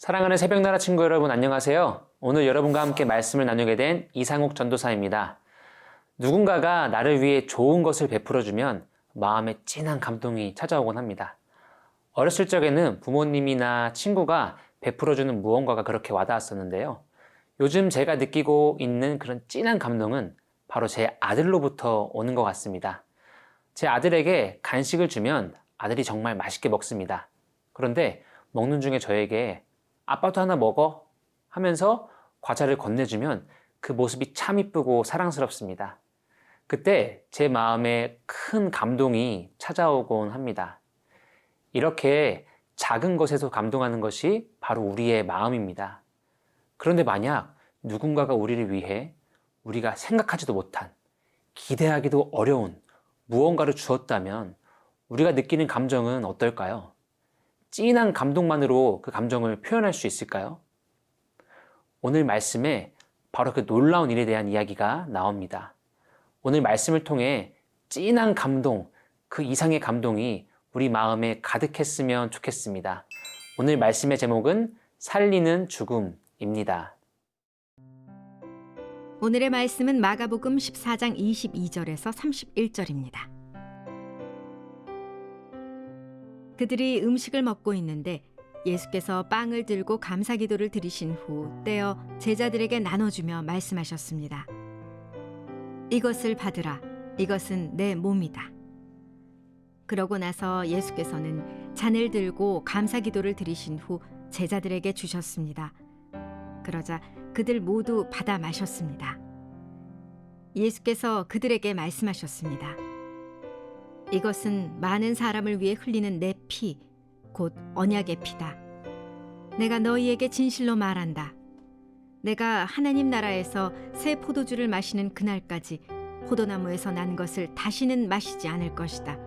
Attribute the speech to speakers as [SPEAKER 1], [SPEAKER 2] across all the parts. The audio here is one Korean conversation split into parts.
[SPEAKER 1] 사랑하는 새벽나라 친구 여러분 안녕하세요. 오늘 여러분과 함께 말씀을 나누게 된 이상욱 전도사입니다. 누군가가 나를 위해 좋은 것을 베풀어주면 마음에 진한 감동이 찾아오곤 합니다. 어렸을 적에는 부모님이나 친구가 베풀어주는 무언가가 그렇게 와닿았었는데요. 요즘 제가 느끼고 있는 그런 진한 감동은 바로 제 아들로부터 오는 것 같습니다. 제 아들에게 간식을 주면 아들이 정말 맛있게 먹습니다. 그런데 먹는 중에 저에게 아빠도 하나 먹어 하면서 과자를 건네주면 그 모습이 참 이쁘고 사랑스럽습니다. 그때 제 마음에 큰 감동이 찾아오곤 합니다. 이렇게 작은 것에서 감동하는 것이 바로 우리의 마음입니다. 그런데 만약 누군가가 우리를 위해 우리가 생각하지도 못한, 기대하기도 어려운 무언가를 주었다면 우리가 느끼는 감정은 어떨까요? 찐한 감동만으로 그 감정을 표현할 수 있을까요? 오늘 말씀에 바로 그 놀라운 일에 대한 이야기가 나옵니다. 오늘 말씀을 통해 찐한 감동, 그 이상의 감동이 우리 마음에 가득했으면 좋겠습니다. 오늘 말씀의 제목은 살리는 죽음입니다.
[SPEAKER 2] 오늘의 말씀은 마가복음 14장 22절에서 31절입니다. 그들이 음식을 먹고 있는데 예수께서 빵을 들고 감사기도를 드리신 후 떼어 제자들에게 나눠주며 말씀하셨습니다. 이것을 받으라. 이것은 내 몸이다. 그러고 나서 예수께서는 잔을 들고 감사기도를 드리신 후 제자들에게 주셨습니다. 그러자 그들 모두 받아 마셨습니다. 예수께서 그들에게 말씀하셨습니다. 이것은 많은 사람을 위해 흘리는 내 피, 곧 언약의 피다. 내가 너희에게 진실로 말한다. 내가 하나님 나라에서 새 포도주를 마시는 그날까지 포도나무에서 난 것을 다시는 마시지 않을 것이다.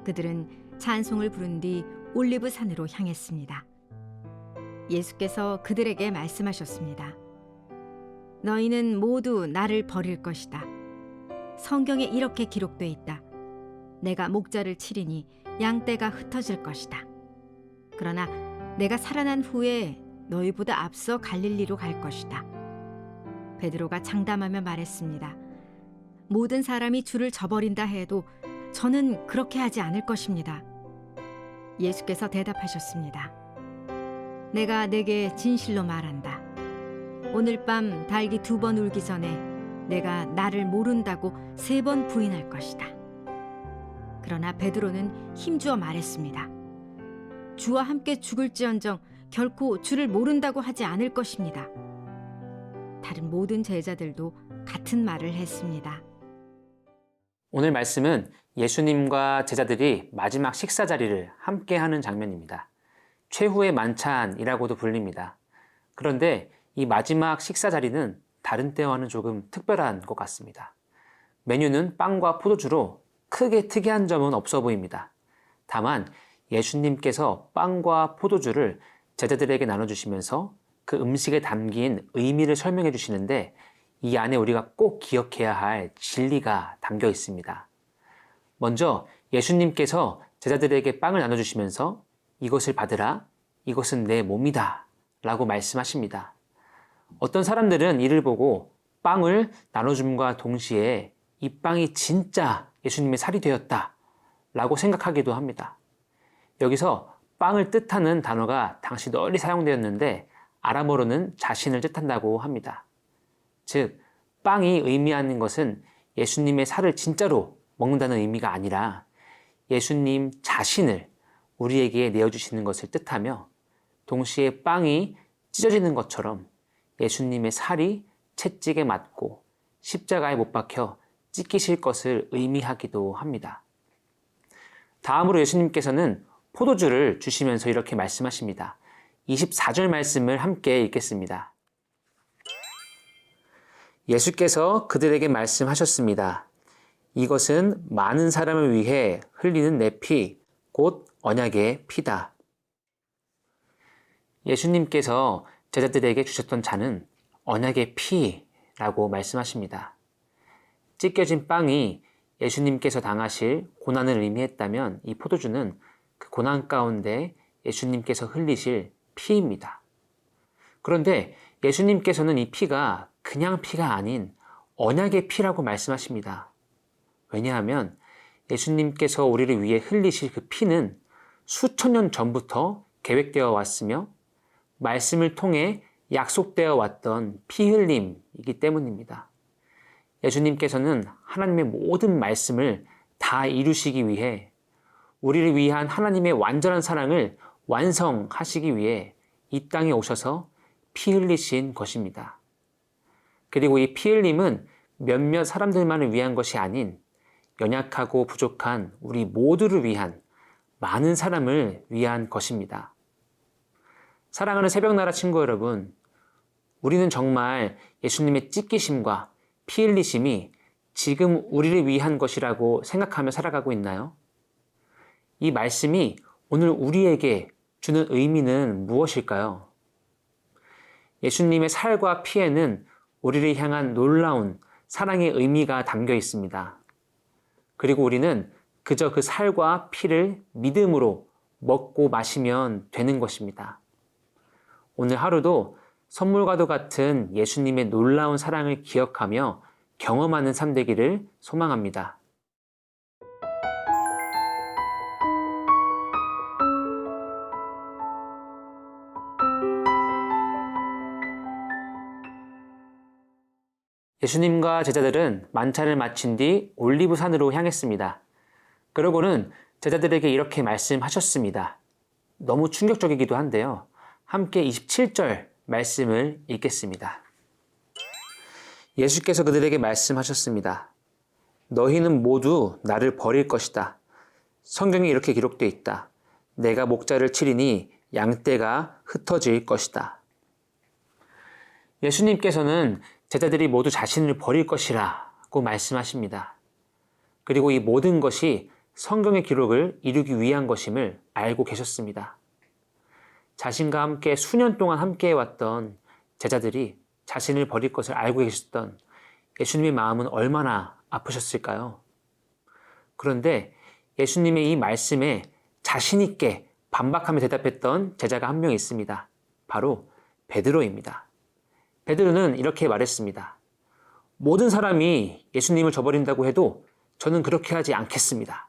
[SPEAKER 2] 그들은 찬송을 부른 뒤 올리브산으로 향했습니다. 예수께서 그들에게 말씀하셨습니다. 너희는 모두 나를 버릴 것이다. 성경에 이렇게 기록돼 있다. 내가 목자를 치리니 양떼가 흩어질 것이다. 그러나 내가 살아난 후에 너희보다 앞서 갈릴리로 갈 것이다. 베드로가 장담하며 말했습니다. 모든 사람이 주를 저버린다 해도 저는 그렇게 하지 않을 것입니다. 예수께서 대답하셨습니다. 내가 내게 진실로 말한다. 오늘 밤 닭이 2번 울기 전에 내가 나를 모른다고 3번 부인할 것이다. 그러나 베드로는 힘주어 말했습니다. 주와 함께 죽을지언정 결코 주를 모른다고 하지 않을 것입니다. 다른 모든 제자들도 같은 말을 했습니다.
[SPEAKER 1] 오늘 말씀은 예수님과 제자들이 마지막 식사 자리를 함께 하는 장면입니다. 최후의 만찬이라고도 불립니다. 그런데 이 마지막 식사 자리는 다른 때와는 조금 특별한 것 같습니다. 메뉴는 빵과 포도주로 크게 특이한 점은 없어 보입니다. 다만 예수님께서 빵과 포도주를 제자들에게 나눠주시면서 그 음식에 담긴 의미를 설명해 주시는데 이 안에 우리가 꼭 기억해야 할 진리가 담겨 있습니다. 먼저 예수님께서 제자들에게 빵을 나눠주시면서 이것을 받으라, 이것은 내 몸이다 라고 말씀하십니다. 어떤 사람들은 이를 보고 빵을 나눠줌과 동시에 이 빵이 진짜 예수님의 살이 되었다 라고 생각하기도 합니다. 여기서 빵을 뜻하는 단어가 당시 널리 사용되었는데 아람어로는 자신을 뜻한다고 합니다. 즉, 빵이 의미하는 것은 예수님의 살을 진짜로 먹는다는 의미가 아니라 예수님 자신을 우리에게 내어주시는 것을 뜻하며 동시에 빵이 찢어지는 것처럼 예수님의 살이 채찍에 맞고 십자가에 못 박혀 찢기실 것을 의미하기도 합니다. 다음으로 예수님께서는 포도주를 주시면서 이렇게 말씀하십니다. 24절 말씀을 함께 읽겠습니다. 예수께서 그들에게 말씀하셨습니다. 이것은 많은 사람을 위해 흘리는 내 피, 곧 언약의 피다. 예수님께서 제자들에게 주셨던 잔은 언약의 피라고 말씀하십니다. 찢겨진 빵이 예수님께서 당하실 고난을 의미했다면 이 포도주는 그 고난 가운데 예수님께서 흘리실 피입니다. 그런데 예수님께서는 이 피가 그냥 피가 아닌 언약의 피라고 말씀하십니다. 왜냐하면 예수님께서 우리를 위해 흘리실 그 피는 수천 년 전부터 계획되어 왔으며 말씀을 통해 약속되어 왔던 피 흘림이기 때문입니다. 예수님께서는 하나님의 모든 말씀을 다 이루시기 위해 우리를 위한 하나님의 완전한 사랑을 완성하시기 위해 이 땅에 오셔서 피 흘리신 것입니다. 그리고 이 피 흘림은 몇몇 사람들만을 위한 것이 아닌 연약하고 부족한 우리 모두를 위한 많은 사람을 위한 것입니다. 사랑하는 새벽나라 친구 여러분, 우리는 정말 예수님의 찢기심과 피 흘리심이 지금 우리를 위한 것이라고 생각하며 살아가고 있나요? 이 말씀이 오늘 우리에게 주는 의미는 무엇일까요? 예수님의 살과 피에는 우리를 향한 놀라운 사랑의 의미가 담겨 있습니다. 그리고 우리는 그저 그 살과 피를 믿음으로 먹고 마시면 되는 것입니다. 오늘 하루도 선물과도 같은 예수님의 놀라운 사랑을 기억하며 경험하는 삶 되기를 소망합니다. 예수님과 제자들은 만찬을 마친 뒤 올리브산으로 향했습니다. 그러고는 제자들에게 이렇게 말씀하셨습니다. 너무 충격적이기도 한데요. 함께 27절 말씀을 읽겠습니다. 예수께서 그들에게 말씀하셨습니다. 너희는 모두 나를 버릴 것이다. 성경에 이렇게 기록되어 있다. 내가 목자를 치리니 양떼가 흩어질 것이다. 예수님께서는 제자들이 모두 자신을 버릴 것이라고 말씀하십니다. 그리고 이 모든 것이 성경의 기록을 이루기 위한 것임을 알고 계셨습니다. 자신과 함께 수년 동안 함께 해왔던 제자들이 자신을 버릴 것을 알고 계셨던 예수님의 마음은 얼마나 아프셨을까요? 그런데 예수님의 이 말씀에 자신 있게 반박하며 대답했던 제자가 한 명 있습니다. 바로 베드로입니다. 베드로는 이렇게 말했습니다. 모든 사람이 예수님을 저버린다고 해도 저는 그렇게 하지 않겠습니다.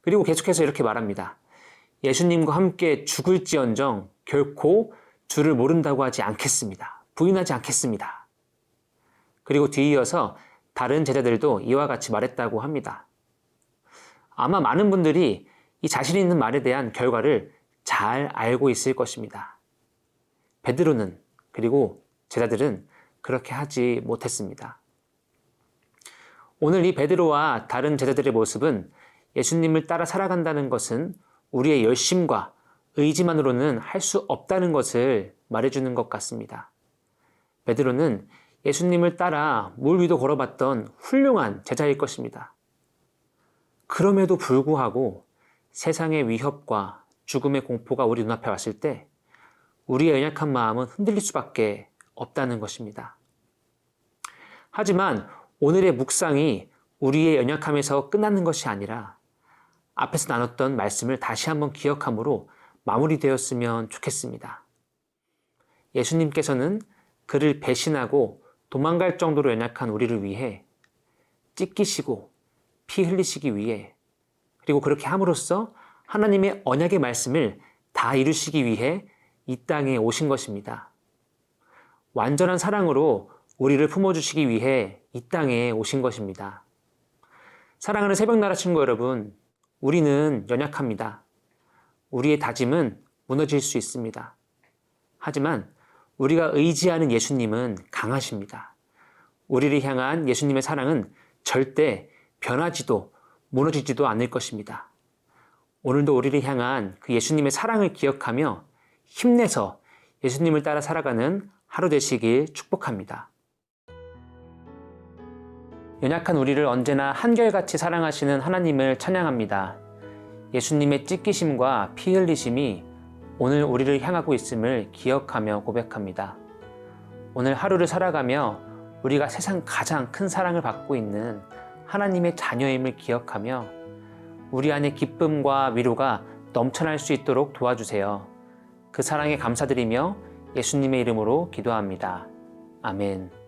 [SPEAKER 1] 그리고 계속해서 이렇게 말합니다. 예수님과 함께 죽을지언정 결코 주를 모른다고 하지 않겠습니다. 부인하지 않겠습니다. 그리고 뒤이어서 다른 제자들도 이와 같이 말했다고 합니다. 아마 많은 분들이 이 자신 있는 말에 대한 결과를 잘 알고 있을 것입니다. 베드로는 그리고 제자들은 그렇게 하지 못했습니다. 오늘 이 베드로와 다른 제자들의 모습은 예수님을 따라 살아간다는 것은 우리의 열심과 의지만으로는 할 수 없다는 것을 말해주는 것 같습니다. 베드로는 예수님을 따라 물 위도 걸어봤던 훌륭한 제자일 것입니다. 그럼에도 불구하고 세상의 위협과 죽음의 공포가 우리 눈앞에 왔을 때 우리의 연약한 마음은 흔들릴 수밖에 없다는 것입니다. 하지만 오늘의 묵상이 우리의 연약함에서 끝나는 것이 아니라 앞에서 나눴던 말씀을 다시 한번 기억함으로 마무리되었으면 좋겠습니다. 예수님께서는 그를 배신하고 도망갈 정도로 연약한 우리를 위해 찢기시고 피 흘리시기 위해 그리고 그렇게 함으로써 하나님의 언약의 말씀을 다 이루시기 위해 이 땅에 오신 것입니다. 완전한 사랑으로 우리를 품어주시기 위해 이 땅에 오신 것입니다. 사랑하는 새벽나라 친구 여러분, 우리는 연약합니다. 우리의 다짐은 무너질 수 있습니다. 하지만 우리가 의지하는 예수님은 강하십니다. 우리를 향한 예수님의 사랑은 절대 변하지도 무너지지도 않을 것입니다. 오늘도 우리를 향한 그 예수님의 사랑을 기억하며 힘내서 예수님을 따라 살아가는 하루 되시길 축복합니다. 연약한 우리를 언제나 한결같이 사랑하시는 하나님을 찬양합니다. 예수님의 찢기심과 피 흘리심이 오늘 우리를 향하고 있음을 기억하며 고백합니다. 오늘 하루를 살아가며 우리가 세상 가장 큰 사랑을 받고 있는 하나님의 자녀임을 기억하며 우리 안에 기쁨과 위로가 넘쳐날 수 있도록 도와주세요. 그 사랑에 감사드리며 예수님의 이름으로 기도합니다. 아멘.